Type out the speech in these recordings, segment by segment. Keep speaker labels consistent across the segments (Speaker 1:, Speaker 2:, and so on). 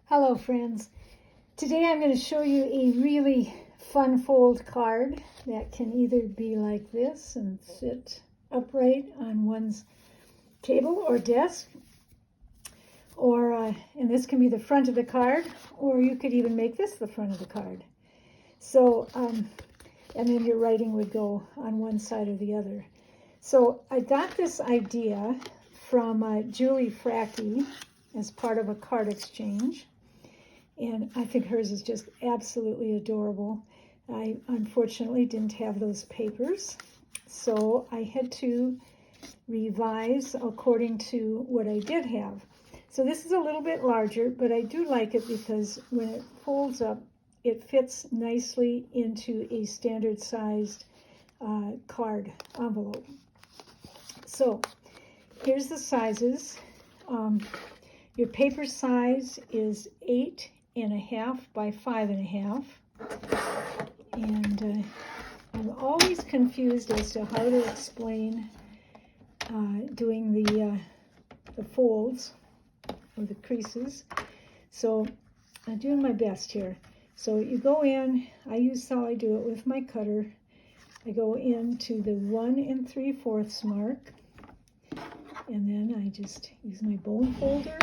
Speaker 1: Hello friends. Today I'm going to show you a really fun fold card that can either be like this and sit upright on one's table or desk, or and this can be the front of the card, or you could even make this the front of the card. So and then your writing would go on one side or the other. So I got this idea from Julie Fracke as part of a card exchange. And I think hers is just absolutely adorable. I unfortunately didn't have those papers, so I had to revise according to what I did have. So this is a little bit larger, but I do like it because when it folds up, it fits nicely into a standard sized card envelope. So here's the sizes. Your paper size is 8.5 by 5.5, and I'm always confused as to how to explain doing the folds or the creases, so I'm doing my best here. So you go in, I use how I do it with my cutter. I go into the 1 3/4 mark, and then I just use my bone folder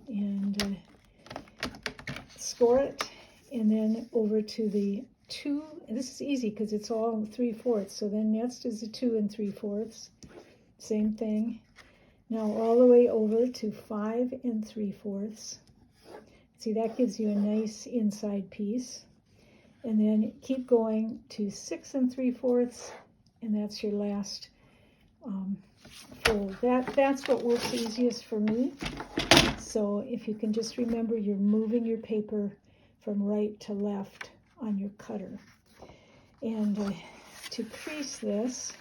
Speaker 1: and score it, and then over to the 2, and this is easy because it's all 3/4, so then next is the 2 3/4, same thing. Now all the way over to 5 3/4. See, that gives you a nice inside piece, and then keep going to 6 3/4, and that's your last fold. That's what works easiest for me. So if you can just remember, you're moving your paper from right to left on your cutter. And to crease this,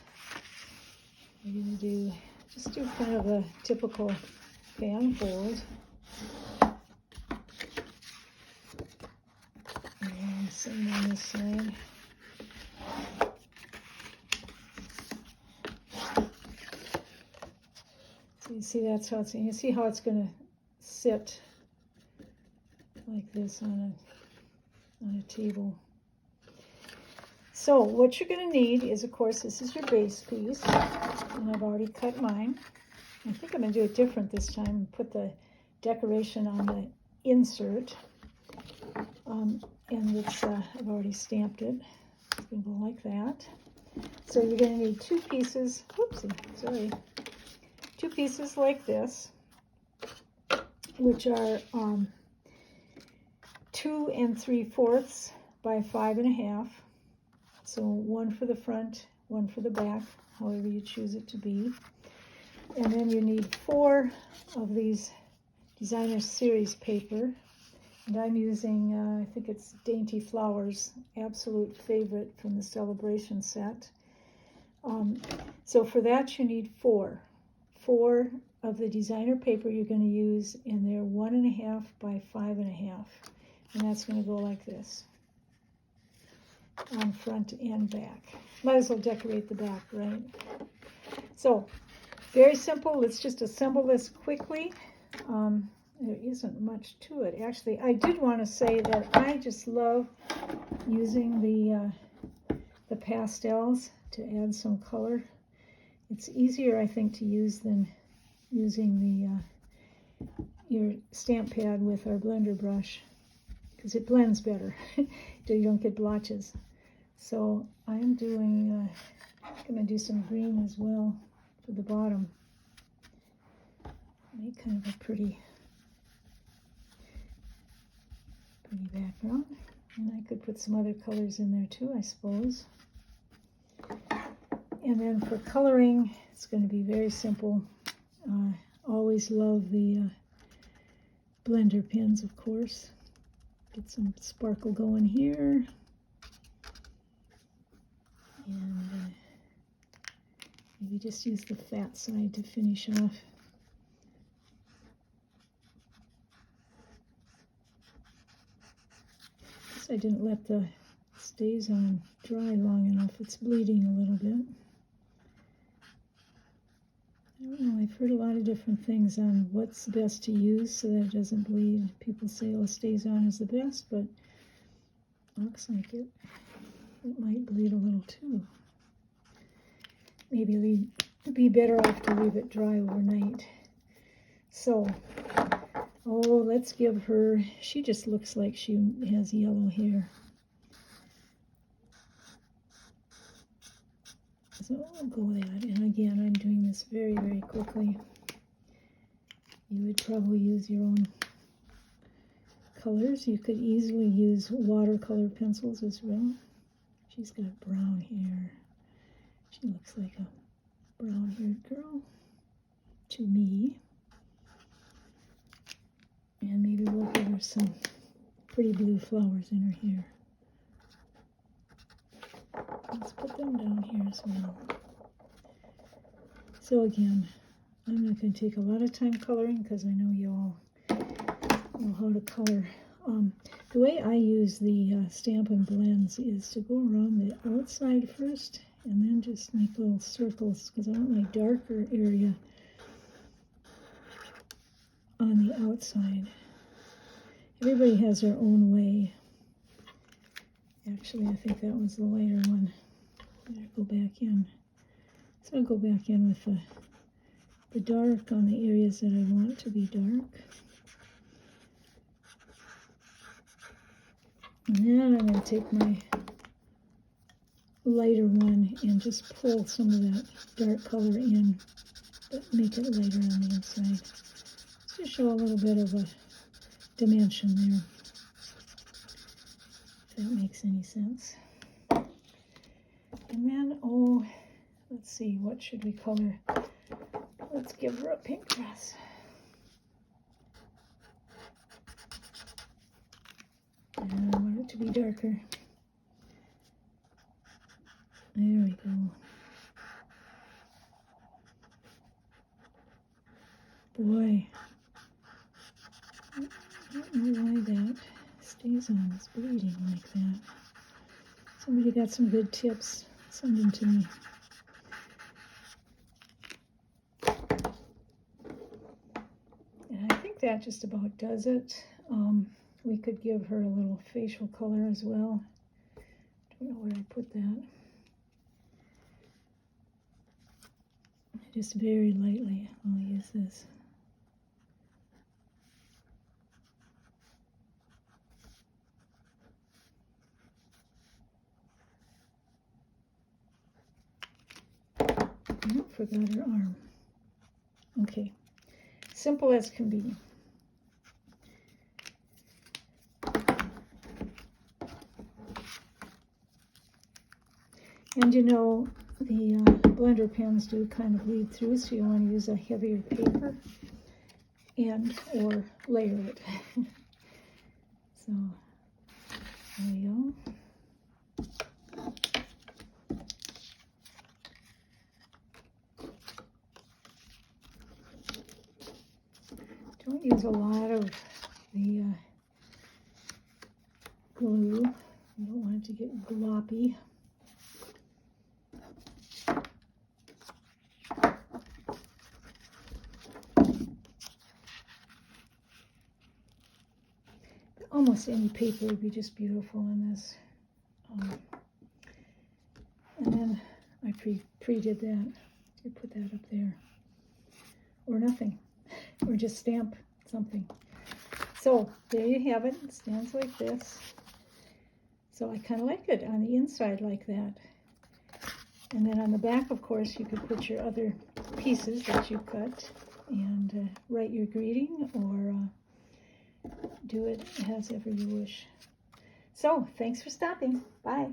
Speaker 1: you're going to just do kind of a typical fan fold. And same on this side. So you see that's how it's, you see how it's going to sit like this on a table. So what you're going to need is, of course, this is your base piece, and I've already cut mine. I think I'm going to do it different this time and put the decoration on the insert, and it's I've already stamped it. It's going to go like that. So you're going to need two pieces. Whoopsie, sorry. Two pieces like this, which are 2 3/4 by 5.5. So one for the front, one for the back, however you choose it to be. And then you need 4 of these designer series paper. And I'm using, I think it's Dainty Flowers, absolute favorite from the Celebration set. So for that you need 4 of the designer paper you're going to use, and they're 1.5 by 5.5, and that's going to go like this on front and back. Might as well decorate the back, right? So very simple. Let's just assemble this quickly. There isn't much to it, actually. I did want to say that I just love using the pastels to add some color. It's easier, I think, to use than using your stamp pad with our blender brush, because it blends better. You don't get blotches. So I'm doing, I'm going to do some green as well for the bottom. Make kind of a pretty background. And I could put some other colors in there too, I suppose. And then for coloring, it's going to be very simple. Always love the blender pens, of course. Get some sparkle going here. And maybe just use the fat side to finish off. Guess I didn't let the stays on dry long enough. It's bleeding a little bit. I don't know I've heard a lot of different things on what's best to use so that it doesn't bleed. People say, oh, Stays On is the best, but looks like it might bleed a little too. Maybe be better off to leave it dry overnight. So, oh, let's give her, she just looks like she has yellow hair. So I'll go with that. And again, I'm doing this very, very quickly. You would probably use your own colors. You could easily use watercolor pencils as well. She's got brown hair. She looks like a brown-haired girl to me. And maybe we'll give her some pretty blue flowers in her hair. Let's put them down here as well. So again, I'm not going to take a lot of time coloring because I know you all know how to color. The way I use the Stampin' Blends is to go around the outside first and then just make little circles because I want my darker area on the outside. Everybody has their own way. Actually, I think that was the lighter one. Better go back in. So I'll go back in with the dark on the areas that I want to be dark. And then I'm going to take my lighter one and just pull some of that dark color in, but make it lighter on the inside. Just to show a little bit of a dimension there, if that makes any sense. And then, oh, let's see, what should we color? Let's give her a pink dress. And I want it to be darker. There we go. Boy, I don't know why that Stays On is bleeding like that. Somebody got some good tips. Send them to me. And I think that just about does it. We could give her a little facial color as well. Don't know where I put that. Just very lightly, I'll use this. Oh, forgot her arm. Okay, simple as can be. And you know, the blender pens do kind of bleed through, so you want to use a heavier paper and or layer it. So there you go. Don't use a lot of the glue. You don't want it to get gloppy. Almost any paper would be just beautiful in this. And then I pre-did that. You put that up there. Or nothing. Or just stamp something. So there you have it. It stands like this. So I kind of like it on the inside like that. And then on the back, of course, you could put your other pieces that you cut and write your greeting or do it as ever you wish. So, thanks for stopping. Bye.